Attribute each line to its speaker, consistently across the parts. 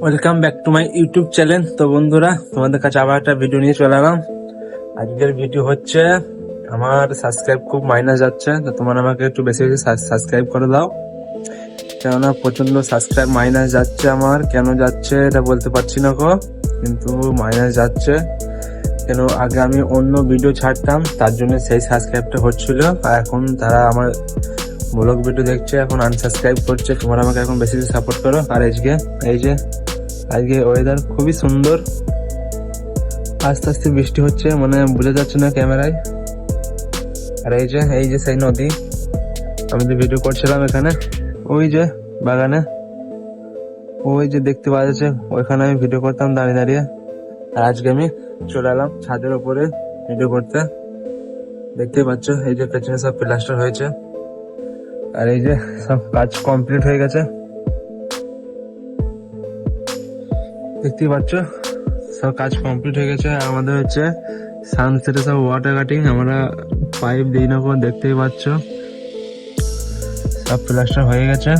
Speaker 1: Welcome back to my YouTube channel. তো বন্ধুরা, তোমাদের কাছে আবার একটা ভিডিও নিয়ে চলে এলাম। আজকের ভিডিও হচ্ছে আমার সাবস্ক্রাইব খুব মাইনাস যাচ্ছে, তো তোমরা আমাকে একটু বেশি বেশি সাবস্ক্রাইব করে দাও, কেননা প্রচন্ড সাবস্ক্রাইব মাইনাস যাচ্ছে। আমার কেন যাচ্ছে এটা বলতে পারছি না গো, কিন্তু মাইনাস যাচ্ছে কেন। আগে আমি অন্য ভিডিও ছাড়তাম, তার জন্য সেই সাবস্ক্রাইবটা হচ্ছিল, আর এখন তারা আমার ব্লগ ভিডিও দেখছে, এখন আনসাবস্ক্রাইব করছে। তোমরা আমাকে এখন বেশি বেশি সাপোর্ট করো। আর আজকে ওয়েদার খুবই সুন্দর, আস্তে আস্তে বৃষ্টি হচ্ছে, মানে বোঝা যাচ্ছে না ক্যামেরায়। আর এই যে সেই নদী, আমি যে ভিডিও করছিলাম এখানে, ওই যে বাগানে, ওই যে দেখতে পাওয়া যাচ্ছে, ওইখানে আমি ভিডিও করতাম দাঁড়িয়ে দাঁড়িয়ে। আর আজকে আমি চলে এলাম ছাদের উপরে ভিডিও করতে। দেখতেই পাচ্ছ এই যে পেছনে সব প্লাস্টার হয়েছে, আর এই যে সব কাজ কমপ্লিট হয়ে গেছে। দেখতেই পাচ্ছ সব কাজ কমপ্লিট হয়ে গেছে। আর আমাদের হচ্ছে সানসেটে সব ওয়াটার কাটিং, আমরা পাইপ দিই না কোনো, দেখতেই পাচ্ছ সব প্লাস্টার হয়ে গেছে,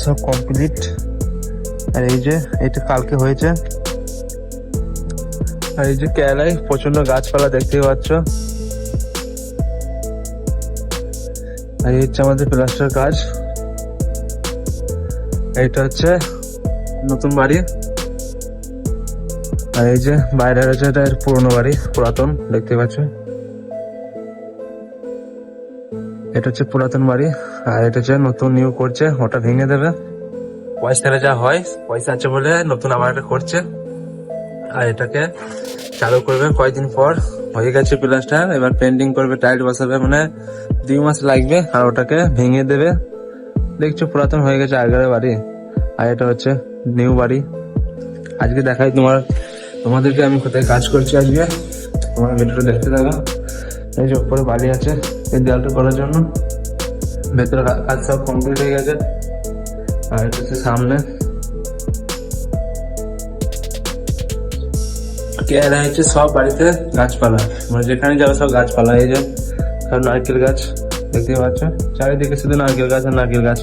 Speaker 1: সব কমপ্লিট। আর এই যে এটা কালকে হয়েছে। আর এই যে কেরালায় প্রচন্ড গাছপালা দেখতেই পাচ্ছ। আর এই হচ্ছে আমাদের প্লাস্টার কাজ। এইটা হচ্ছে নতুন বাড়ি, আর এই যে বাইরে রয়েছে এটা পুরোনো বাড়ি, পুরাতন, দেখতে পাচ্ছ। এটা হচ্ছে পুরাতন বাড়ি, আর এটা হচ্ছে নতুন নিউ করছে, ওটা ভেঙে দেবে। পয়সা যা হয়, পয়সা আছে বলে নতুন আবার একটা করছে, আর এটাকে চালু করবে কয়েকদিন পর। হয়ে গেছে প্লাস্টার, এবার পেন্টিং করবে, টাইল বসাবে, মানে 2 মাস লাগবে। আর ওটাকে ভেঙে দেবে। দেখছো পুরাতন হয়ে গেছে আগের বাড়ি, আর এটা হচ্ছে নিউ বাড়ি। আজকে দেখাই তোমাদেরকে আমি কোথায় কাজ করছি আজকে, তোমার ভিডিওটা দেখতে থাকো। এই যে উপরে বাড়ি আছে এই দেওয়ালটা করার জন্য, ভেতরে কাজ সব কমপ্লিট হয়ে গেছে। আর এটা হচ্ছে সামনে কেরা হচ্ছে সব বাড়িতে গাছপালা, মানে যেখানে যাবে সব গাছপালা। এই যে সব নারকেল গাছ দেখতে পাচ্ছ, চারিদিকে শুধু নারকেল গাছ আর নারকেল গাছ।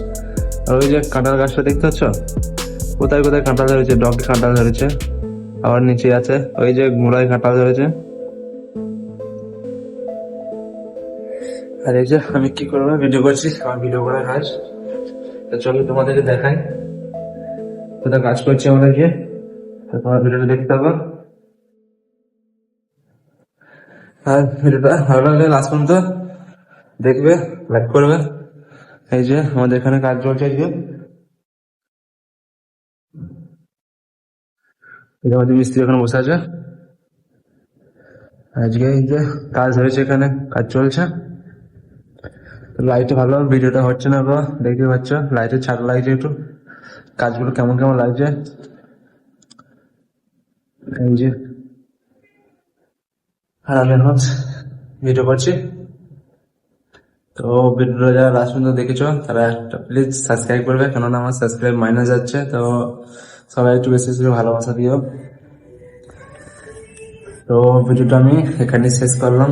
Speaker 1: আর ওই যে কাঁঠাল গাছটা দেখতে পাচ্ছ, কোথায় কোথায় কাঁঠাল ধরেছে, ডগে কাঁঠাল ধরেছে, আবার নিচে আছে ওই যে গোড়ায় কাঁঠাল ধরেছে। আর এই যে আমি কি করবো, ভিডিও করছি, আমার ভিডিও করার কাজ। তো চলো তোমাদেরকে দেখাই কোথায় কাজ করছি আমরা গিয়ে, তো তোমার ভিডিওটা দেখতে পাবো। আর ভিডিওটা ভালো লাগলে লাস্ট পর্যন্ত দেখবে, লাইক করবে। এই যে আমাদের এখানে কাজ চলছে আজকে, এই যে আমাদের মিস্ত্রি এখানে বসে আছে। আজকে এই যে কাজ হয়েছে, এখানে কাজ চলছে। লাইটে ভালো ভিডিওটা হচ্ছে না গো, দেখতে পাচ্ছ লাইটের ছাড় লাগছে একটু, কাজগুলো কেমন কেমন লাগছে। এই যে আর আমি এখন ভিডিও করছি। তো ভিডিওটা যারা লাস্ট পর্যন্ত দেখেছো তারা একটা প্লিজ সাবস্ক্রাইব করবে, কেননা আমার সাবস্ক্রাইব মাইনাস যাচ্ছে। তো সবাই একটু বেশি বেশি ভালোবাসা দিও। তো ভিডিওটা আমি এখানে শেষ করলাম।